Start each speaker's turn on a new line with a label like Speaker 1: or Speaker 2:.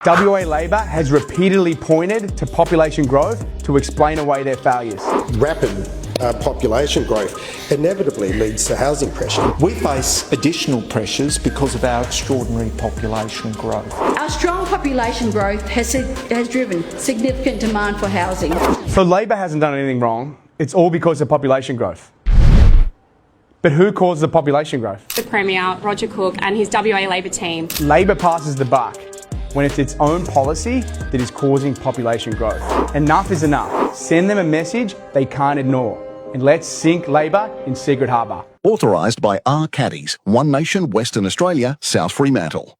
Speaker 1: WA Labor has repeatedly pointed to population growth to explain away their failures.
Speaker 2: Rapid population growth inevitably leads to housing pressure.
Speaker 3: We face additional pressures because of our extraordinary population growth.
Speaker 4: Our strong population growth has driven significant demand for housing.
Speaker 1: So Labor hasn't done anything wrong. It's all because of population growth. But who caused the population growth?
Speaker 5: The Premier, Roger Cook, and his WA Labor team.
Speaker 1: Labor passes the buck when it's its own policy that is causing population growth. Enough is enough. Send them a message they can't ignore. And let's sink Labor in Secret Harbour.
Speaker 6: Authorised by R. Caddies, One Nation, Western Australia, South Fremantle.